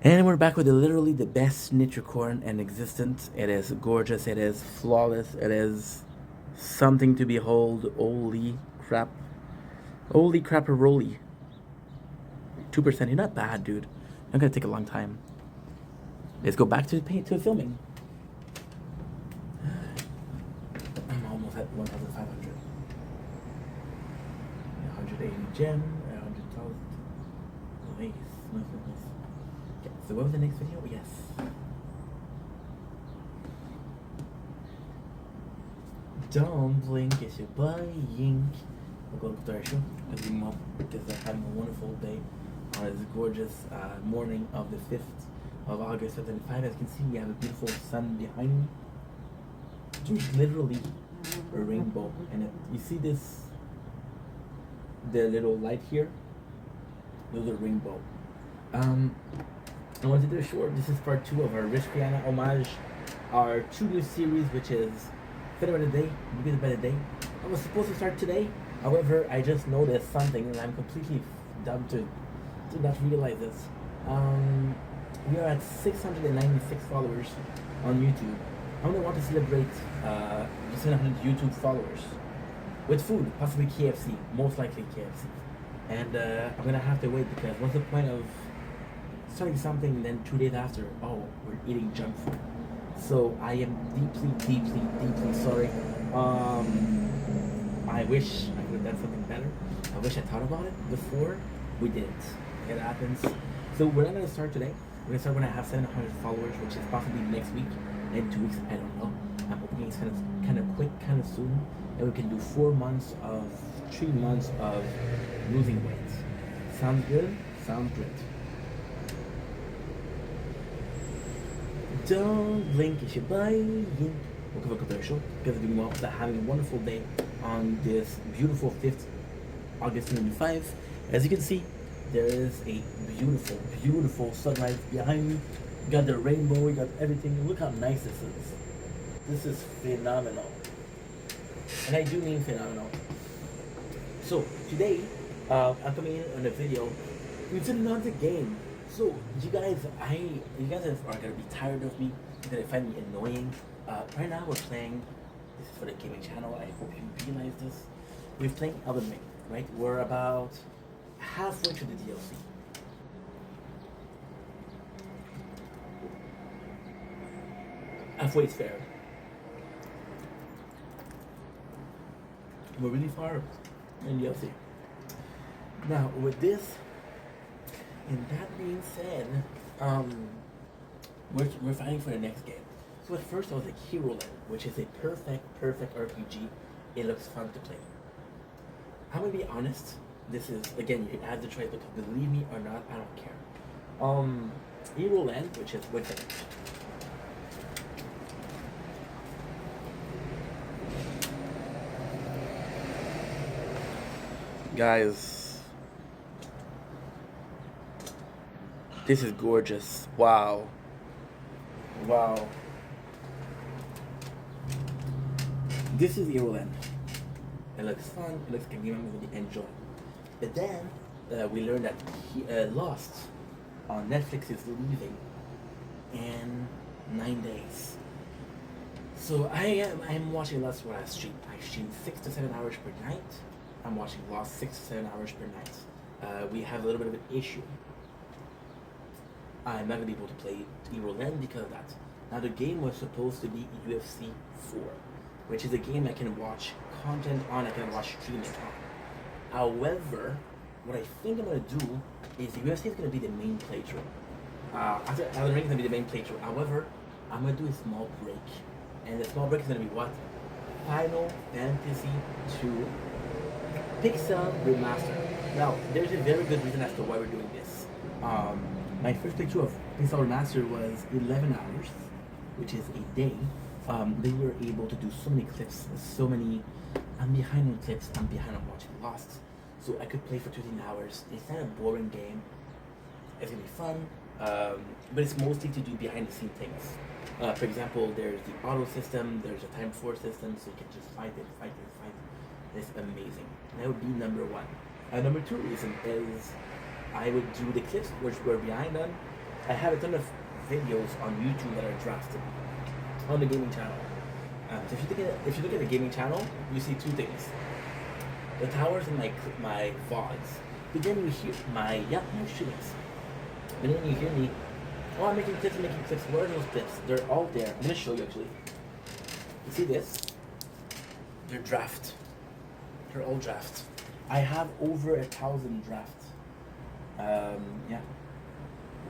And we're back with literally the best Nitricorn in existence. It is gorgeous, it is flawless, it is something to behold. Holy crap. Holy crap-a-roly. 2%, you're not bad, dude. Not gonna take a long time. Let's go back to filming. I'm almost at 1,500. 180 gem, 100,000. Nice. Okay, so what was the next video? Yes. Don't blink if you're buying. We'll go to our show as we mop because they're having a wonderful day on this gorgeous morning of the 5th of August 2005. As you can see, we have a beautiful sun behind me. There's literally a rainbow in it. You see this? The little light here? Those are rainbow. I wanted to do a short. This is part 2 of our Rich Piana homage, our 2 new series, which is Fit by the Day, Beat by the Day. I was supposed to start today, however, I just noticed something and I'm completely dumb to not realize this. We are at 696 followers on YouTube. I'm gonna want to celebrate the 700 YouTube followers with food, possibly KFC, most likely KFC. And I'm gonna have to wait because what's the point of starting something and then 2 days after, oh, we're eating junk food. So I am deeply sorry. I wish I could have done something better. I wish I thought about it before we did it. It happens. So we're not gonna start today. We're gonna start when I have 700 followers, which is possibly next week, in 2 weeks. I don't know. I'm hoping it's kind of quick, kind of soon, and we can do 3 months of losing weight. Sounds good? Sounds great. Don't blink if you're buying. Welcome back to the show. Because we're doing having a wonderful day on this beautiful 5th August 2005. As you can see, there is a beautiful sunrise behind me. You got the rainbow, you got everything. Look how nice this is. This is phenomenal. And I do mean phenomenal. So today, I'm coming in on a video. It's another game. So you guys are gonna be tired of me. You're gonna find me annoying. Right now we're playing. This is for the gaming channel. I hope you realize this. We're playing Elden Ring, right? We're about halfway through the DLC. Halfway is fair. We're really far in DLC. Now with this. And that being said, we're fighting for the next game. So at first I was like Hero Land, which is a perfect RPG. It looks fun to play. I'm gonna be honest. This is again you have the choice, because believe me or not, I don't care. Hero Land, which is with it. Guys. This is gorgeous. Wow. This is Hero Land. It looks fun. It looks like a game I'm going to enjoy. But then we learned that Lost on Netflix is leaving in 9 days. So I'm watching Lost while I stream. I stream 6 to 7 hours per night. I'm watching Lost 6 to 7 hours per night. We have a little bit of an issue. I'm not going to be able to play Hero Land because of that. Now the game was supposed to be UFC 4, which is a game I can watch content on, I can watch streaming on. However, what I think I'm going to do is the UFC is going to be the main playthrough. After Elden Ring is going to be the main playthrough. However, I'm going to do a small break. And the small break is going to be what? Final Fantasy 2 Pixel Remaster. Now, there's a very good reason as to why we're doing this. My first playthrough of Pixel Remaster was 11 hours, which is a day. They were able to do so many clips, so many. I'm behind on clips, I'm behind on watching Lost. So I could play for 13 hours. It's not a boring game. It's gonna be fun, but it's mostly to do behind the scene things. For example, there's the auto system, there's a time force system, so you can just fight. It's amazing. That would be number 1. Number 2 reason is I would do the clips which were behind them I have a ton of videos on YouTube that are drafted on the gaming channel. So if you look at the gaming channel, you see two things: the towers and my VODs. But then you hear my streamings. But then you hear me, oh, I'm making clips. Where are those clips? They're all there. I'm gonna show you actually. You see this? They're draft. They're all draft. I have over 1,000 drafts. Yeah,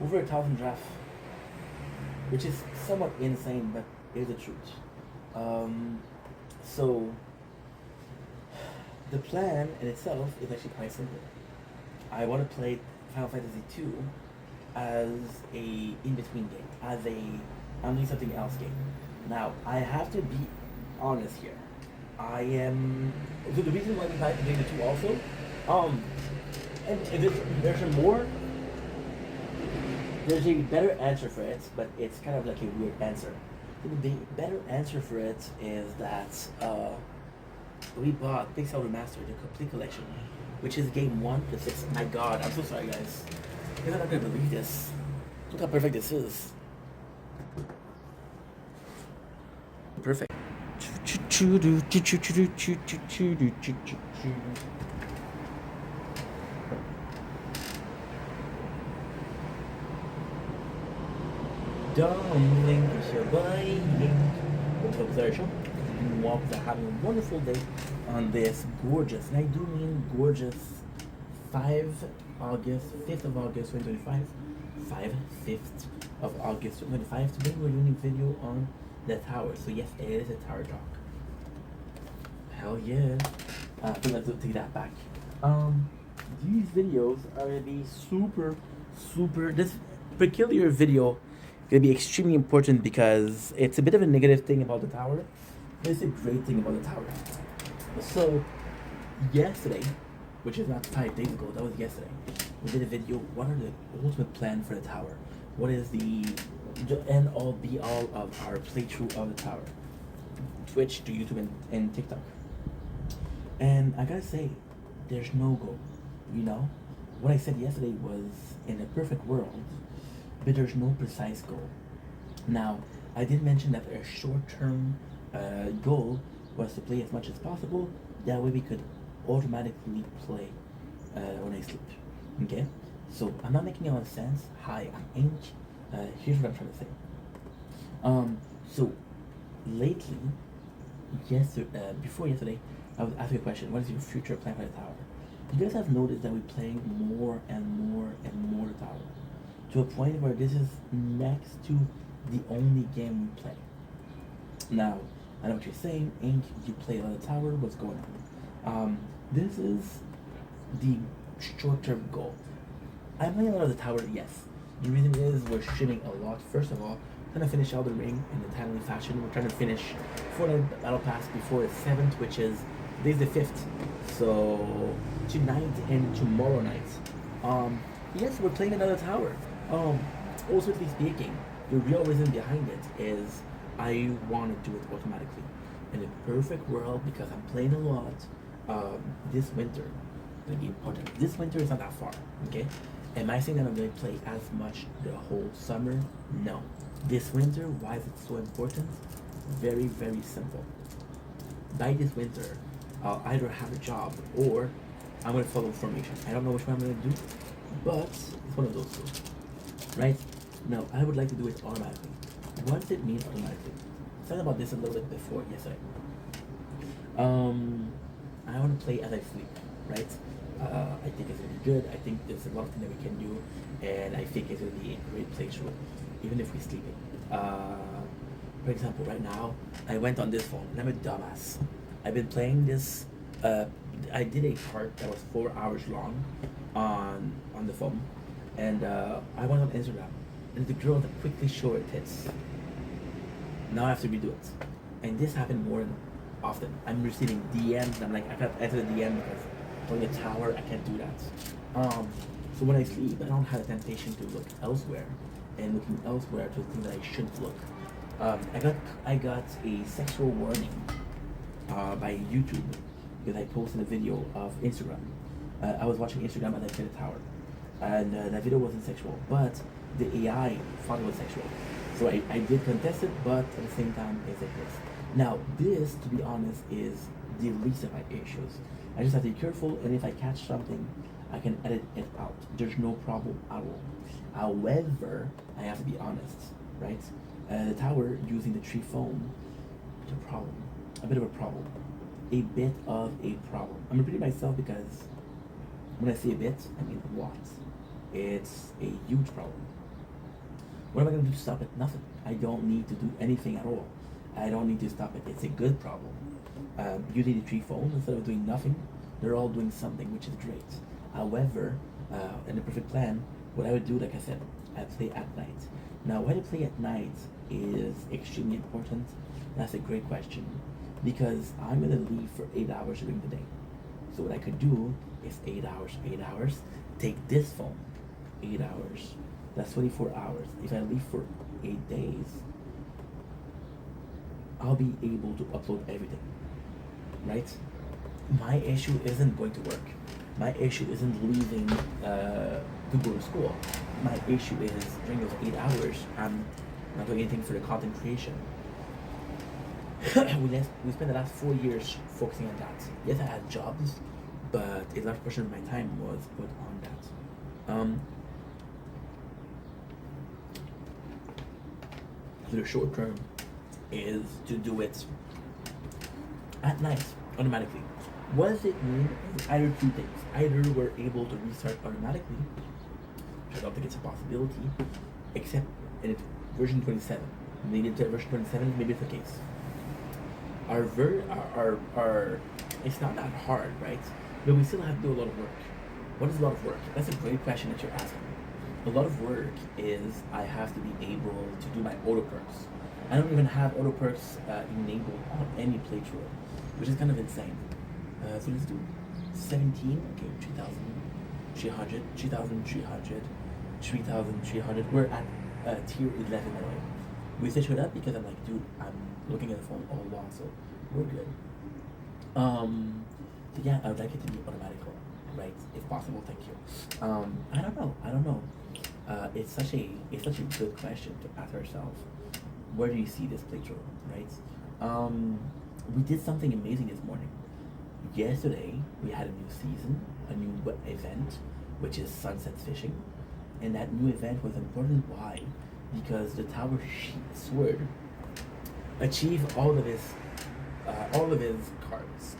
over 1,000 drafts, which is somewhat insane, but it's the truth. So the plan in itself is actually quite simple. I want to play Final Fantasy II as a in-between game, as a I'm doing something else game. Now I have to be honest here. I am. So the reason why we like doing the two also, and there's a more. There's a better answer for it, but it's kind of like a weird answer. The better answer for it is that we bought Pixel Remastered, the complete collection, which is game 1 to 6. My God, I'm so sorry, guys. You're not gonna believe this. Look how perfect this is. Perfect. Darling, it's your body. What's up, Sarah? You walk are having a wonderful day on this gorgeous, and I do mean gorgeous, 5th of August 2025. 5th of August 2025. Today we're doing a video on the tower. So yes, it is a tower talk. Hell yeah. So let's take that back. These videos are gonna be super. This peculiar video gonna be extremely important because it's a bit of a negative thing about the tower. It's a great thing about the tower. So yesterday, which is not 5 days ago, that was yesterday, we did a video. What are the ultimate plan for the tower? What is the end all be all of our playthrough of the tower? Twitch to YouTube and TikTok. And I gotta say, there's no goal. You know, what I said yesterday was in a perfect world, but there's no precise goal. Now, I did mention that a short-term goal was to play as much as possible. That way we could automatically play when I sleep. Okay? So I'm not making a lot of sense. Hi, I'm Ink. Here's what I'm trying to say. So lately, before yesterday, I was asking a question. What is your future plan for the tower? You guys have noticed that we're playing more and more and more the tower, to a point where this is next to the only game we play. Now, I know what you're saying, Ink, you play a lot of tower, what's going on? This is the short-term goal. I'm playing a lot of the tower, yes. The reason is we're streaming a lot. First of all, trying to finish Elden Ring in a timely fashion. We're trying to finish Fortnite Battle Pass before the 7th, which is today's the 5th. So tonight and tomorrow night. Yes, we're playing another tower. Also to be speaking, the real reason behind it is I want to do it automatically. In a perfect world, because I'm playing a lot, this winter gonna be important. This winter is not that far, okay? Am I saying that I'm gonna play as much the whole summer? No. This winter, why is it so important? Very, very simple. By this winter, I'll either have a job or I'm gonna follow formation. I don't know which one I'm gonna do, but it's one of those two. Right? No, I would like to do it automatically. What does it mean automatically? I thought about this a little bit before yesterday. I want to play as I sleep, right? I think it's gonna be good. I think there's a lot of things that we can do, and I think it's gonna be a great playthrough, even if we're sleeping. For example, right now I went on this phone, and I'm a dumbass. I've been playing this. I did a part that was 4 hours long on the phone, and I went on Instagram, and the girl that quickly showed her tits. Now I have to redo it, and this happened more often. I'm receiving DMs, and I'm like, I can't enter the DM because on the tower I can't do that. So when I sleep, I don't have the temptation to look elsewhere, and looking elsewhere to things that I shouldn't look. I got a sexual warning by YouTube because I posted a video of Instagram. I was watching Instagram as I played the tower. and that video wasn't sexual, but the AI thought it was sexual. So I did contest it, but at the same time, it's like this. Now, this, to be honest, is the least of my issues. I just have to be careful, and if I catch something, I can edit it out. There's no problem at all. However, I have to be honest, right? The tower using the tree foam, it's a problem. A bit of a problem. A bit of a problem. I'm repeating myself because when I say a bit, I mean a lot. It's a huge problem. What am I going to do to stop it? Nothing. I don't need to do anything at all. I don't need to stop it. It's a good problem. Using the tree foam, instead of doing nothing, they're all doing something, which is great. However, in the perfect plan, what I would do, like I said, I play at night. Now, why to play at night is extremely important. That's a great question because I'm going to leave for 8 hours during the day. So what I could do is 8 hours, take this phone, 8 hours. That's 24 hours. If I leave for 8 days, I'll be able to upload everything, right? My issue isn't going to work. My issue isn't leaving to go to school. My issue is during those 8 hours, I'm not doing anything for the content creation. We spent the last 4 years focusing on that. Yes, I had jobs, but a large portion of my time was put on that. For the short term is to do it at night automatically. What does it mean? Either two things. Either we're able to restart automatically, which I don't think it's a possibility, except in version 27. Maybe it's version 27, maybe it's the case. Our it's not that hard, right? But we still have to do a lot of work. What is a lot of work? That's a great question that you're asking. A lot of work is I have to be able to do my auto perks. I don't even have auto perks enabled on any playthrough, which is kind of insane. So let's do 17, okay, 3,300, 3,300, 3,300. We're at tier 11 by the way. We switched it up because I'm like, dude, I'm looking at the phone all along, so we're good. So yeah, I would like it to be automatical, right? If possible, thank you. I don't know. It's such a good question to ask ourselves. Where do you see this playthrough, right? We did something amazing this morning. Yesterday we had a new season, a new event, which is sunset fishing, and that new event was important. Why? Because the Tower Sword achieved all of his cards.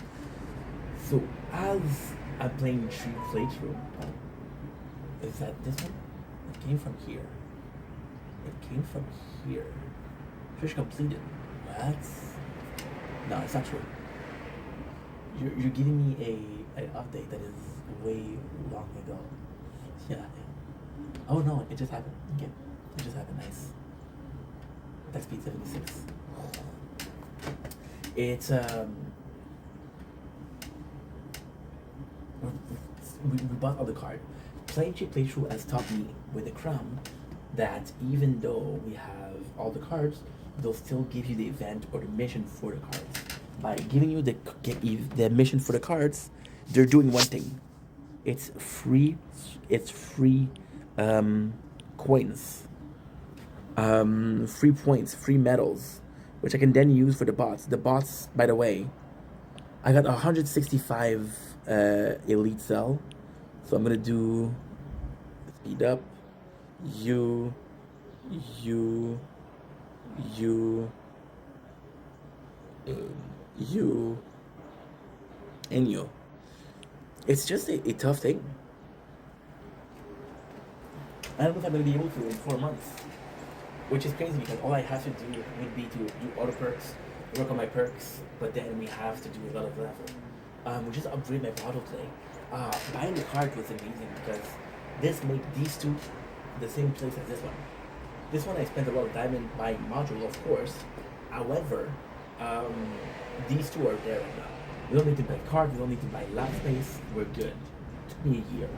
So as I'm playing Tree playthrough, is that this one? It came from here. It came from here. Fish completed. What? No, it's not true. You're giving me an update that is way long ago. Yeah. Oh no, it just happened. Okay. It just happened. Nice. That's speed 76. It's we bought all the card. Playing Cheap Playthrough has taught me with the crown that even though we have all the cards, they'll still give you the event or the mission for the cards. By giving you the mission for the cards, they're doing one thing. It's free. It's free coins, free points, free medals, which I can then use for the bots. The bots, by the way, I got 165 elite cell, so I'm gonna do speed up. You, and you. It's just a tough thing. I don't know if I'm gonna be able to in 4 months, which is crazy because all I have to do would be to do auto perks, work on my perks, but then we have to do a lot of level. We just upgrade my bottle play. Buying the card was amazing because this made these two the same place as this one. This one I spent a lot of diamond buying module, of course. However, these two are there right now. We don't need to buy cards, we don't need to buy lab space, we're good. Took me a year.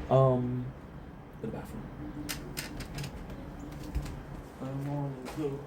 Go to the bathroom. I wanna go.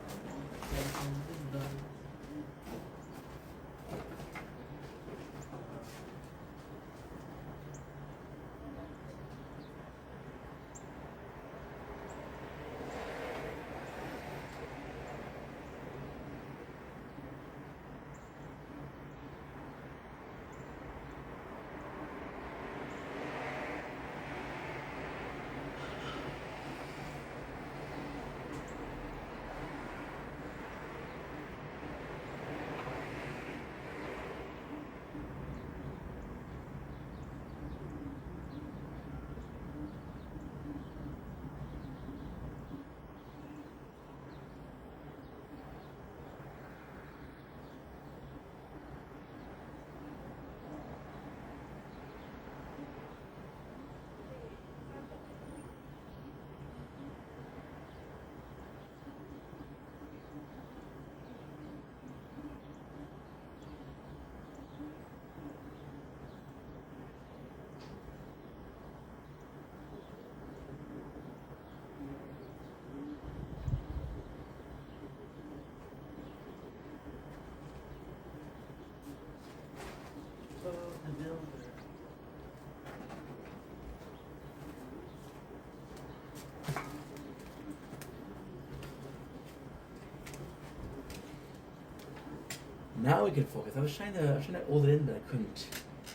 Now we can focus. I was trying to hold it in, but I couldn't.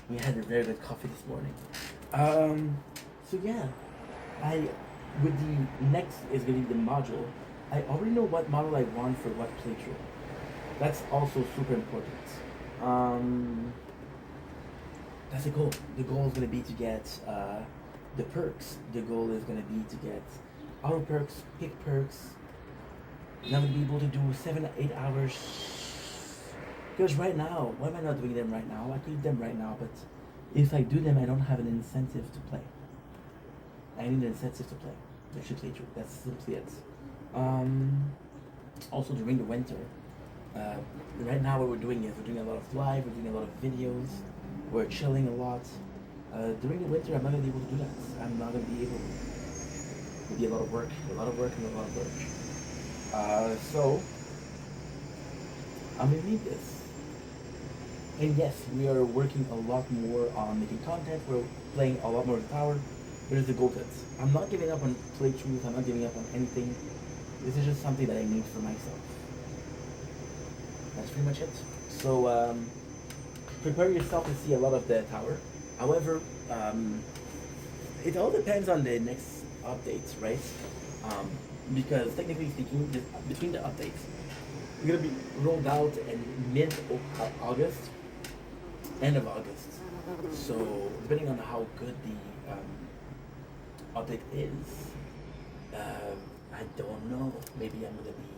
We had a very good coffee this morning. So yeah, I with the next is gonna be the module. I already know what model I want for what playthrough. That's also super important. Um, that's the goal. The goal is gonna be to get the perks. The goal is gonna be to get auto perks, pick perks. Now to be able to do 7 8 hours. Because right now, why am I not doing them right now? I could do them right now, but if I do them, I don't have an incentive to play. I need an incentive to play. I should play through. That's simply it. Also during the winter, right now what we're doing is we're doing a lot of live, we're doing a lot of videos, we're chilling a lot. During the winter, I'm not gonna be able to do that. I'm not gonna be able. It'll be a lot of work, and a lot of work. So I'm gonna need this. And yes, we are working a lot more on making content. We're playing a lot more with Tower. There's the goal pits. I'm not giving up on playthroughs. I'm not giving up on anything. This is just something that I need for myself. That's pretty much it. So prepare yourself to see a lot of the Tower. However, it all depends on the next updates, right? Because technically speaking, between the updates, we're gonna be rolled out in mid-August, end of August. So depending on how good the update is, I don't know. Maybe I'm gonna be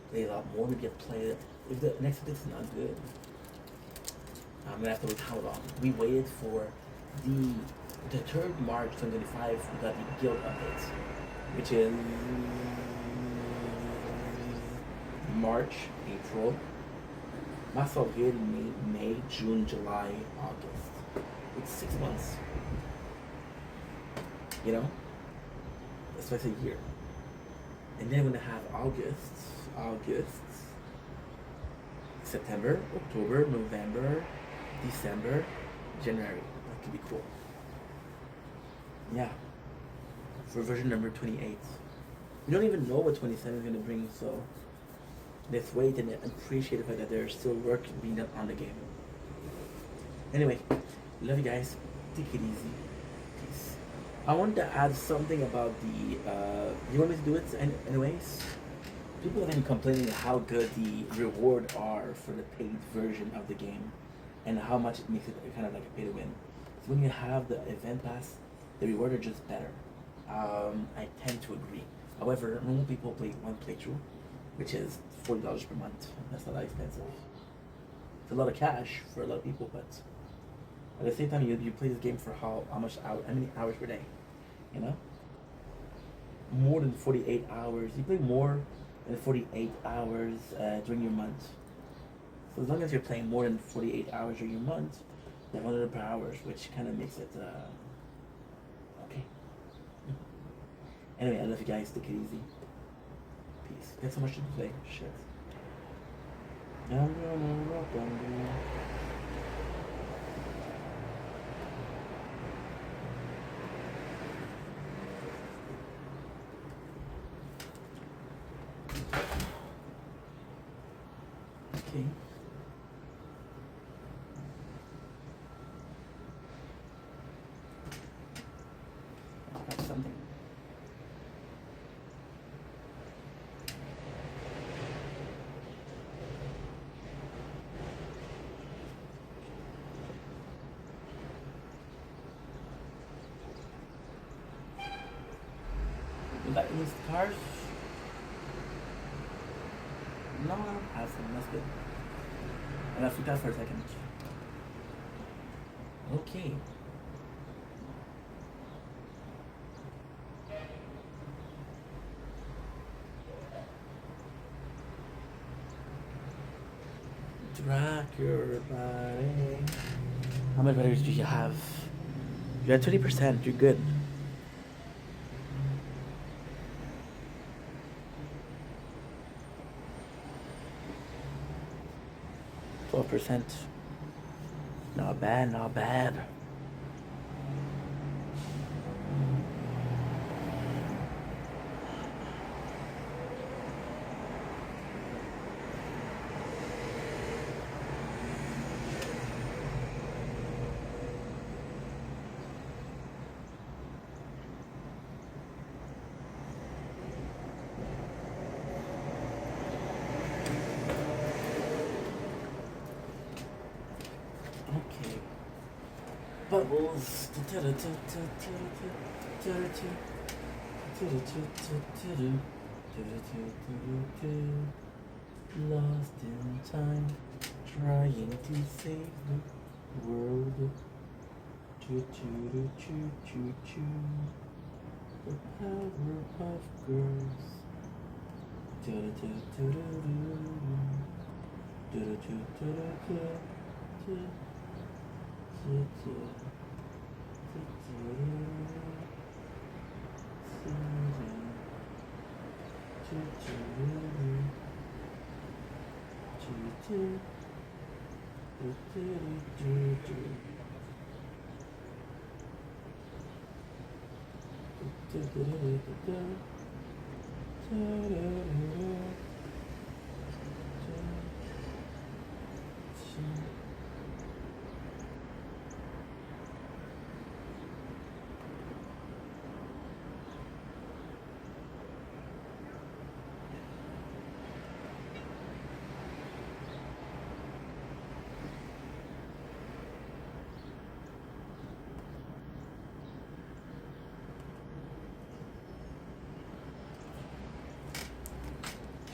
play a lot more. Maybe I'll play it. If the next update's not good, I'm gonna have to wait how long. We waited for the 3rd March 2025. We got the guild updates, which is March, April, Mars Avril, May, June, July, August. It's 6 months. You know? That's twice a year. And then we're gonna have August, September, October, November, December, January. That could be cool. Yeah. For version number 28. We don't even know what 27 is gonna bring, so let's wait and appreciate the fact that there's still work being done on the game. Anyway, love you guys. Take it easy. Peace. I want to add something about the. You want me to do it anyways? People have been complaining how good the reward are for the paid version of the game, and how much it makes it kind of like a pay to win. So when you have the event pass, the reward are just better. I tend to agree. However, normal people play one playthrough, which is $40 per month. That's not that expensive. It's a lot of cash for a lot of people, but at the same time, you play this game for how many hours per day, you know? More than 48 hours. You play more than 48 hours during your month. So as long as you're playing more than 48 hours during your month, then 100 per hour, which kind of makes it okay. Anyway, I love you guys. Take it easy. Peace. Got so much to play. Shit. Okay. I got something. You like these cars? No, I don't have some. That's good. And I forgot for a second. Okay. Rock your body. How much batteries do you have? You're at 20%. You're good. %. Not bad, not bad. bubbles. Lost in time, trying to save the world. Choo choo choo choo choo. The power of girls.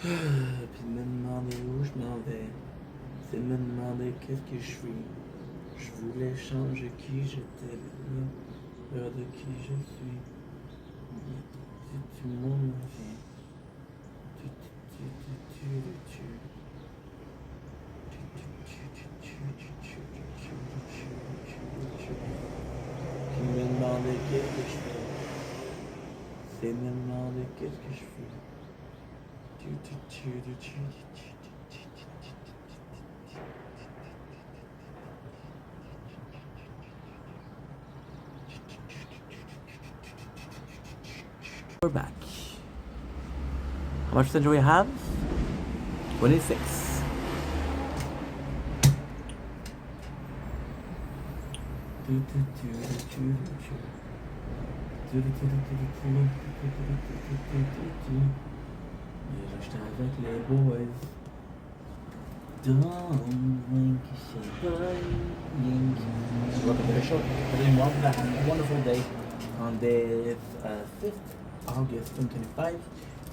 Puis me demander où je m'en vais, c'est me demander qu'est-ce que je suis. Je voulais changer qui j'étais, peur de qui je suis. Tu m'en viens. Puis me demander qu'est-ce que je fais, c'est me demander qu'est-ce que je fais. We're back. How much percent do we have? 26. J'étais avec les boys. Welcome to the show. Welcome back. A wonderful day on the 5th August 2025.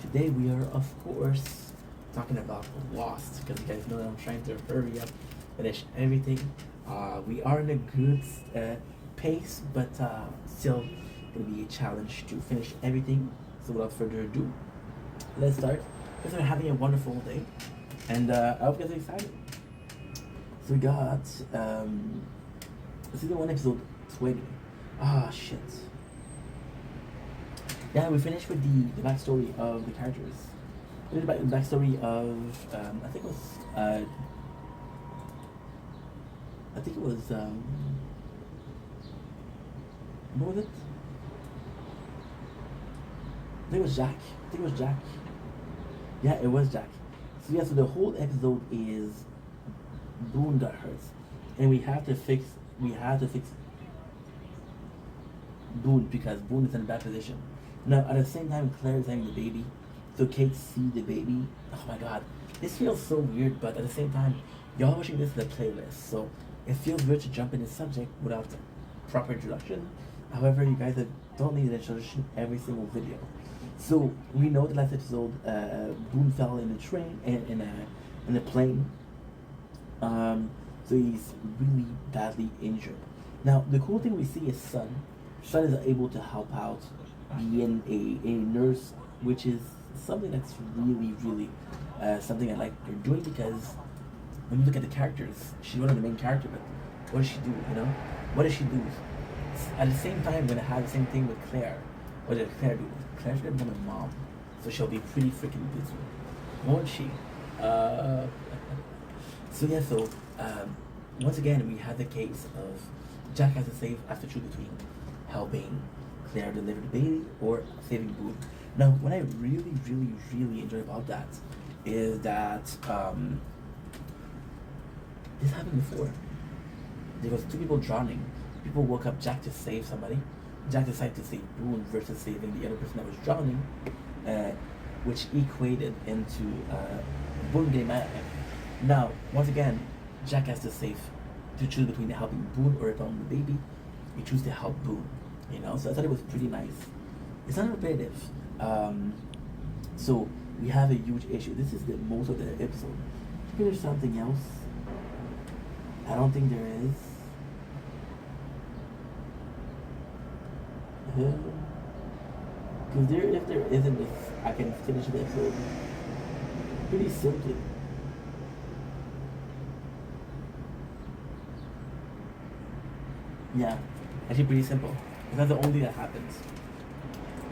Today we are, of course, talking about Lost, because you guys know that I'm trying to hurry up, finish everything. We are in a good pace, but still going to be a challenge to finish everything. So without further ado, let's start. Because we're having a wonderful day, and I hope you guys are excited. So we got season 1 episode 20. Ah, shit. Yeah, we finished with the backstory of the characters. We did the backstory of I think it was what was it? I think it was Jack. Yeah, it was Jack. So yeah, so the whole episode is Boone got hurt, and we have to fix Boone because Boone is in a bad position. Now at the same time, Claire is having the baby, so Kate sees the baby. Oh my god, this feels so weird, but at the same time, y'all watching this as a playlist, so it feels weird to jump in the subject without proper introduction. However, you guys don't need an introduction every single video. So we know the last episode, Boone fell in a train in a plane. So he's really badly injured. Now the cool thing we see is Sun. Sun is able to help out, being a nurse, which is something that's really something I like her doing, because when you look at the characters, she's one of the main characters. But what does she do? You know, what does she do? At the same time, we're gonna have the same thing with Claire. What did Claire do? Claire's gonna become a mom, so she'll be pretty freaking busy, won't she? So yeah, so once again we have the case of Jack has to choose between helping Claire deliver the baby or saving Boone. Now, what I really enjoy about that is that this happened before. There was 2 people drowning. People woke up Jack to save somebody. Jack decided to save Boone versus saving the other person that was drowning, which equated into Boone getting mad at him. Now, once again, Jack has to choose between helping Boone or helping the baby. you choose to help Boone. You know, so I thought it was pretty nice. It's not repetitive. Um, so we have a huge issue. This is the most of the episode. Maybe there's something else. I don't think there is. Because if there isn't, I can finish the episode pretty simply. Yeah, actually pretty simple. It's not the only thing that happens.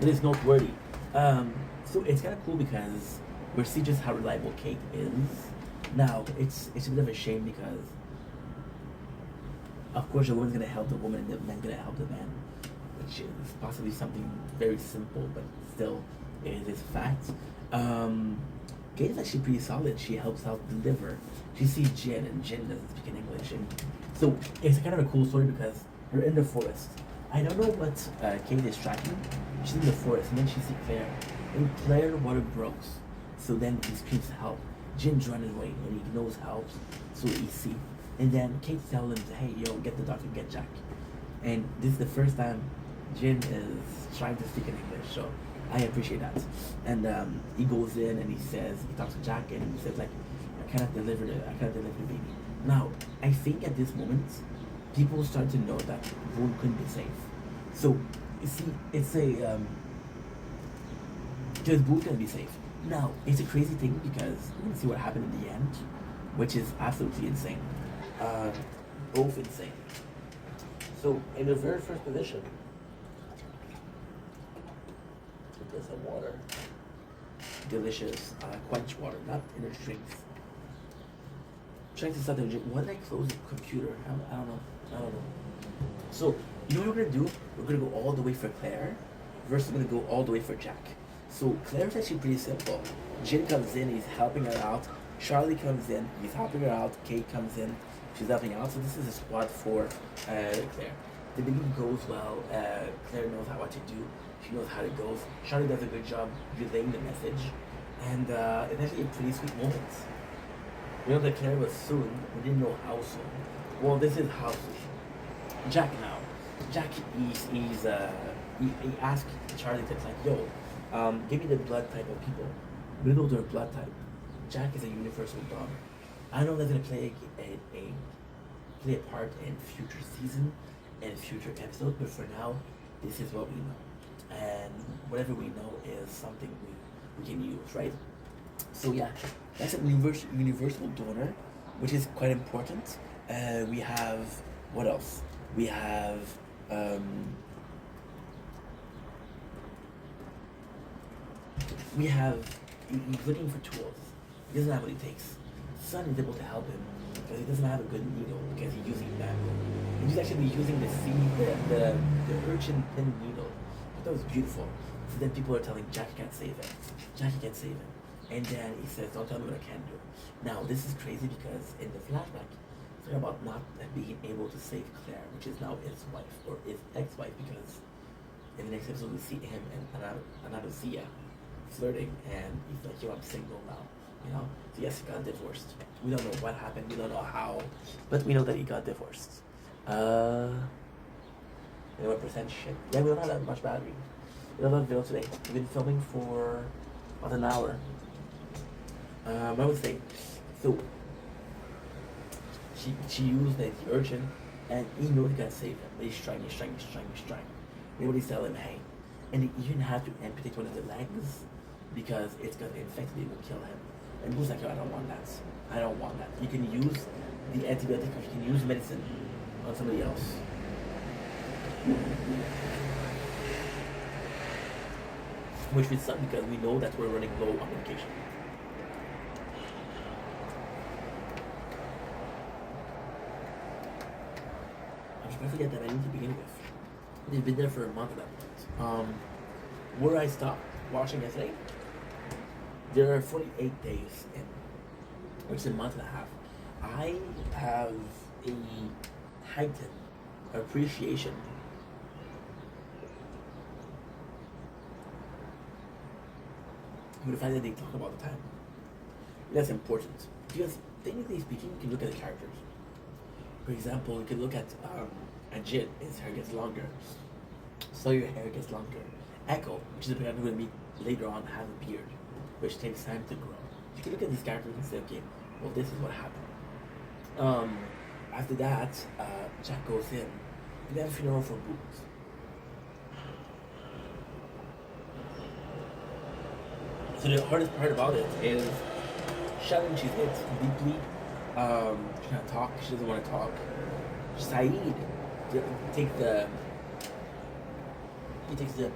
But it's noteworthy. So it's kind of cool because we see just how reliable Kate is. Now, it's a bit of a shame because, of course, the woman's gonna help the woman and the man's gonna help the man, which is possibly something very simple, but still, it is fact. Kate is actually pretty solid. She helps out deliver. She sees Jin, and Jin doesn't speak in English, and so it's kind of a cool story because they're in the forest. I don't know what Kate is tracking. She's in the forest, and then she sees Claire, and Claire water breaks. So then he screams help. Jin's running away, and he knows help, so he see. And then Kate tells him, "Hey, yo, get the doctor, get Jack." And this is the first time Jin is trying to speak in English, so I appreciate that. And he goes in and he talks to Jack, and he says like, I cannot deliver the baby. Now, I think at this moment, people start to know that Boone couldn't be safe. So, you see, it's because Boone can be safe. Now, it's a crazy thing because we're gonna see what happened in the end, which is absolutely insane. Both insane. So, in the very first position, get some water. Delicious, quench water, not inner strength. Trying to start the drink. Why did I close the computer? I don't know. So, you know what we're gonna do? We're gonna go all the way for Claire, versus we're gonna go all the way for Jack. So, Claire's actually pretty simple. Jin comes in, he's helping her out. Charlie comes in, he's helping her out. Kate comes in, she's helping out. So, this is a squad for Claire. The beginning goes well. Claire knows what to do. She knows how it goes. Charlie does a good job relaying the message. And it's actually a pretty sweet moment. We know that Claire was soon. We didn't know how soon. Well, this is how soon. Jack now. Jack, he asked Charlie to like, yo, give me the blood type of people. We know their blood type. Jack is a universal dog. I know that's gonna play a part in future season and future episodes, but for now, this is what we know. And whatever we know is something we can use, right? So yeah, that's a universal donor, which is quite important. We have, what else? We have, he's looking for tools. He doesn't have what it takes. Sun is able to help him because he doesn't have a good needle because he's using bamboo. And he's actually using the urchin pin needle. That was beautiful. So then people are telling Jackie can't save him. Jackie can't save him. And then he says, don't tell me what I can do. Now, this is crazy because in the flashback, it's about not being able to save Claire, which is now his wife, or his ex-wife, because in the next episode we see him and Anastasia flirting, and he's like, yo, I'm single now. You know? So yes, he got divorced. We don't know what happened, we don't know how, but we know that he got divorced. What percent shit? Yeah, we don't have that much battery. We don't have a video today. We've been filming for about an hour. I would say, so she used the urchin, and he knows he can't save him, but he's trying. Nobody's telling him, hey, and he even have to amputate one of the legs because it's gonna infect him and kill him. And Boo's like, yo, I don't want that. You can use the antibiotic, or you can use medicine on somebody else. Which would suck because we know that we're running low on medication. I'm just gonna forget that I need to begin with. They've been there for a month at that point. Where I stopped watching yesterday, there are 48 days in, which is a month and a half. I have a heightened appreciation for the fact that they talk about the time. That's important because technically speaking, you can look at the characters. For example, you can look at And Jin, his hair gets longer. So your hair gets longer. Echo, which is the character we're going to meet later on, has a beard, which takes time to grow. You can look at these characters and say, okay, well, this is what happened. After that, Jack goes in. And they have a funeral for Boots. So the hardest part about it is Shannon, she's hit deeply. She can't talk. She doesn't want to talk. Saeed takes the. He takes the.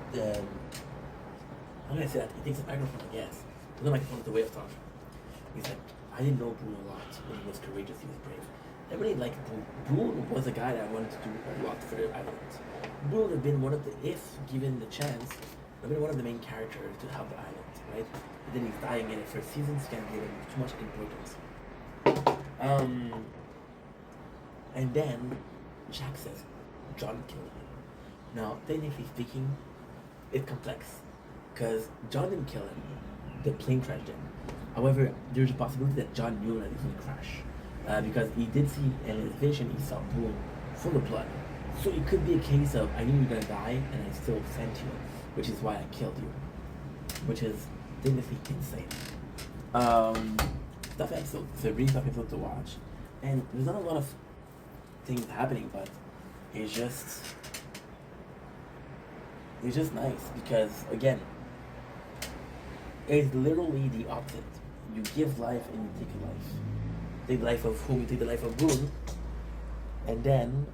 How can I say that? He takes the microphone. Yes, the microphone is the way of talking. He's like, I didn't know Boone a lot, but he was courageous. He was brave. I really liked Boone. Boone was a guy that I wanted to do a lot for the island. Boone would have been one of the, if given the chance, would have been one of the main characters to help the island, right? But then he's dying in the first season, so can't give him too much importance. And then Jack says, John killed him. Now, technically speaking, it's complex. Because John didn't kill him. The plane crashed him. However, there's a possibility that John knew that he was going to crash. Because he did see, in his vision, he saw Boone full of blood. So it could be a case of, I knew you were going to die, and I still sent you. Which is why I killed you. Which is technically insane. Tough episode. It's a really tough episode to watch. And there's not a lot of things happening, but it's just nice because again, it's literally the opposite. You give life and you take a life. Take the life of whom? You take the life of Boone, and then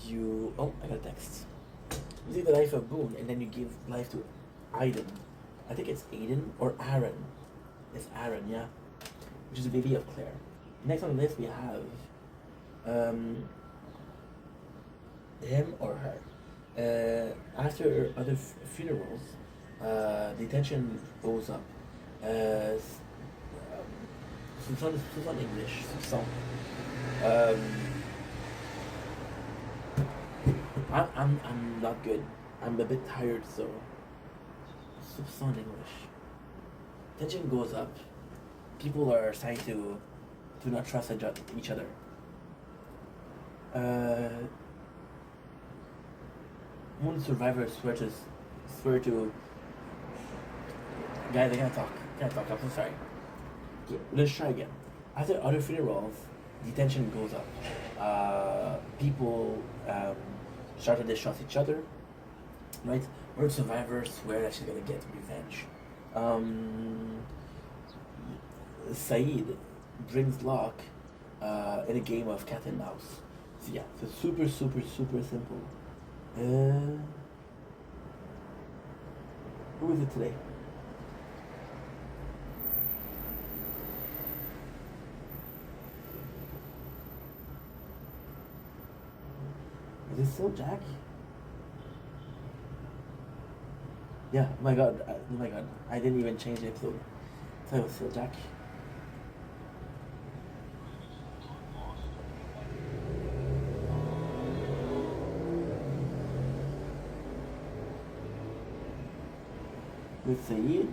you I got a text. You take the life of Boone and then you give life to Aiden. I think it's Aiden or Aaron. It's Aaron, yeah. Which is the baby of Claire. Next on the list we have him or her. After other funerals, the tension goes up. Susan English, Susan. I'm not good. I'm a bit tired, so Susan English. Tension goes up. People are starting to not trust each other. One survivor swear to guys, I can't talk. I'm so sorry. Okay, let's try again. After other funerals, the tension goes up. People start to distrust each other. Right? One survivor swear that she's gonna get revenge. Saeed brings Locke in a game of cat and mouse. So yeah, so super simple. Who is it today? Is it still Jack? Yeah, oh my god, I didn't even change the episode. I thought it was still Jack. With Saeed?